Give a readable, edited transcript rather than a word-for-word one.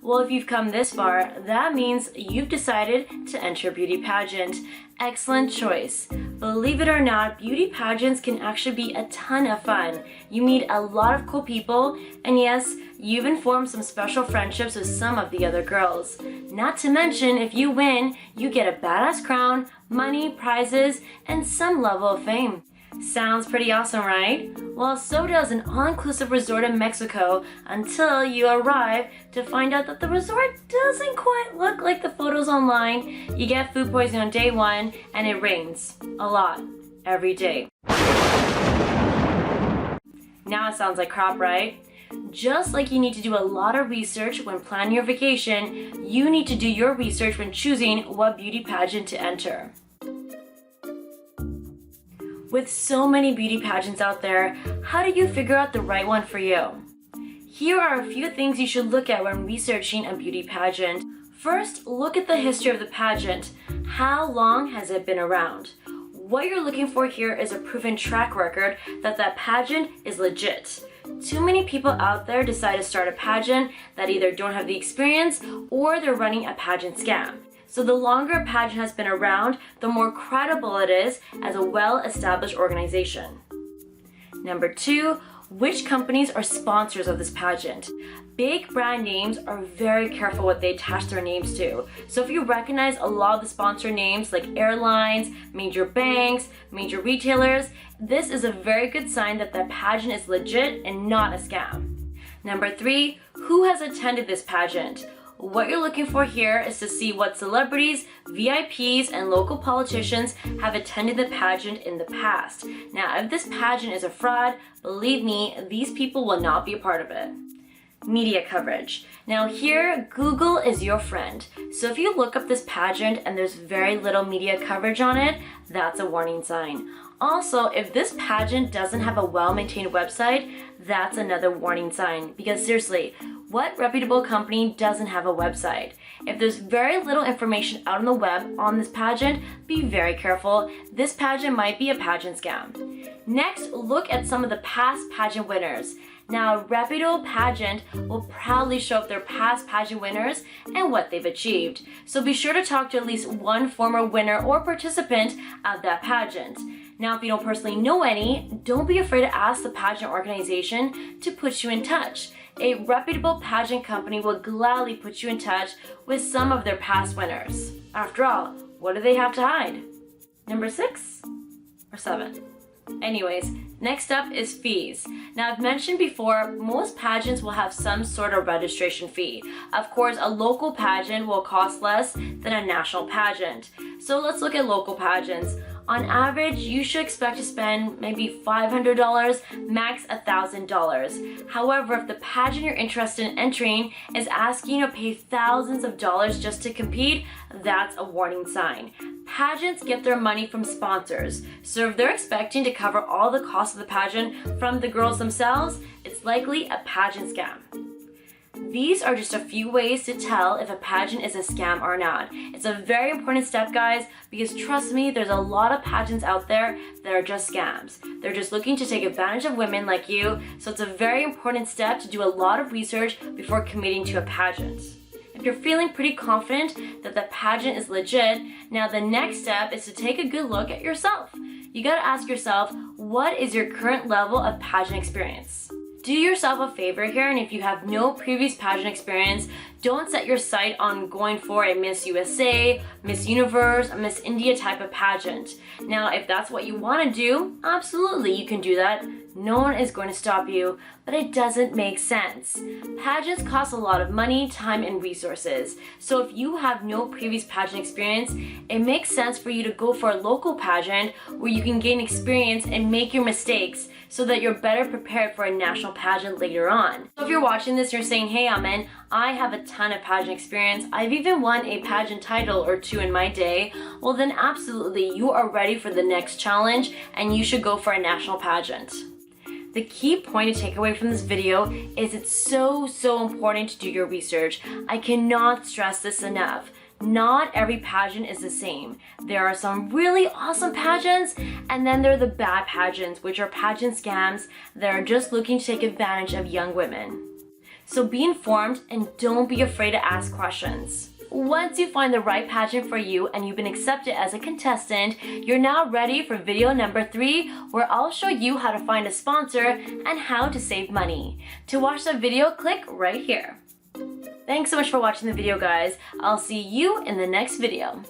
Well, if you've come this far, that means you've decided to enter a beauty pageant. Excellent choice. Believe it or not, beauty pageants can actually be a ton of fun. You meet a lot of cool people, and yes, you even form some special friendships with some of the other girls. Not to mention, if you win, you get a badass crown, money, prizes, and some level of fame. Sounds pretty awesome, right? Well, so does an all-inclusive resort in Mexico until you arrive to find out that the resort doesn't quite look like the photos online. You get food poisoning on day one, and it rains a lot every day. Now it sounds like crap, right? Just like you need to do a lot of research when planning your vacation, you need to do your research when choosing what beauty pageant to enter. With so many beauty pageants out there, how do you figure out the right one for you? Here are a few things you should look at when researching a beauty pageant. First, look at the history of the pageant. How long has it been around? What you're looking for here is a proven track record that pageant is legit. Too many people out there decide to start a pageant that either don't have the experience or they're running a pageant scam. So the longer a pageant has been around, the more credible it is as a well-established organization. Number 2, which companies are sponsors of this pageant? Big brand names are very careful what they attach their names to. So if you recognize a lot of the sponsor names like airlines, major banks, major retailers, this is a very good sign that the pageant is legit and not a scam. Number 3, who has attended this pageant? What you're looking for here is to see what celebrities, VIPs, and local politicians have attended the pageant in the past. Now, if this pageant is a fraud, believe me, these people will not be a part of it. Media coverage. Now here, Google is your friend. So if you look up this pageant and there's very little media coverage on it, that's a warning sign. Also, if this pageant doesn't have a well-maintained website, that's another warning sign. Because seriously, what reputable company doesn't have a website? If there's very little information out on the web on this pageant, be very careful. This pageant might be a pageant scam. Next, look at some of the past pageant winners. Now, a reputable pageant will proudly show up their past pageant winners and what they've achieved. So be sure to talk to at least one former winner or participant of that pageant. Now, if you don't personally know any, don't be afraid to ask the pageant organization to put you in touch. A reputable pageant company will gladly put you in touch with some of their past winners. After all, what do they have to hide? Number 6 or 7? Anyways, next up is fees. Now, I've mentioned before, most pageants will have some sort of registration fee. Of course, a local pageant will cost less than a national pageant. So let's look at local pageants. On average, you should expect to spend maybe $500, max $1,000. However, if the pageant you're interested in entering is asking you to pay thousands of dollars just to compete, that's a warning sign. Pageants get their money from sponsors, so if they're expecting to cover all the costs of the pageant from the girls themselves, it's likely a pageant scam. These are just a few ways to tell if a pageant is a scam or not. It's a very important step, guys, because trust me, there's a lot of pageants out there that are just scams. They're just looking to take advantage of women like you, so it's a very important step to do a lot of research before committing to a pageant. If you're feeling pretty confident that the pageant is legit, now the next step is to take a good look at yourself. You gotta ask yourself, what is your current level of pageant experience? Do yourself a favor here, and if you have no previous pageant experience, don't set your sight on going for a Miss USA, Miss Universe, a Miss India type of pageant. Now, if that's what you want to do, absolutely you can do that. No one is going to stop you, but it doesn't make sense. Pageants cost a lot of money, time, and resources. So if you have no previous pageant experience, it makes sense for you to go for a local pageant where you can gain experience and make your mistakes so that you're better prepared for a national pageant later on. So if you're watching this, you're saying, hey Amen, I have a ton of pageant experience. I've even won a pageant title or 2 in my day. Well then absolutely, you are ready for the next challenge and you should go for a national pageant. The key point to take away from this video is it's so important to do your research. I cannot stress this enough. Not every pageant is the same. There are some really awesome pageants, and then there are the bad pageants, which are pageant scams that are just looking to take advantage of young women. So be informed and don't be afraid to ask questions. Once you find the right pageant for you and you've been accepted as a contestant, you're now ready for video number 3, where I'll show you how to find a sponsor and how to save money. To watch the video, click right here. Thanks so much for watching the video, guys. I'll see you in the next video.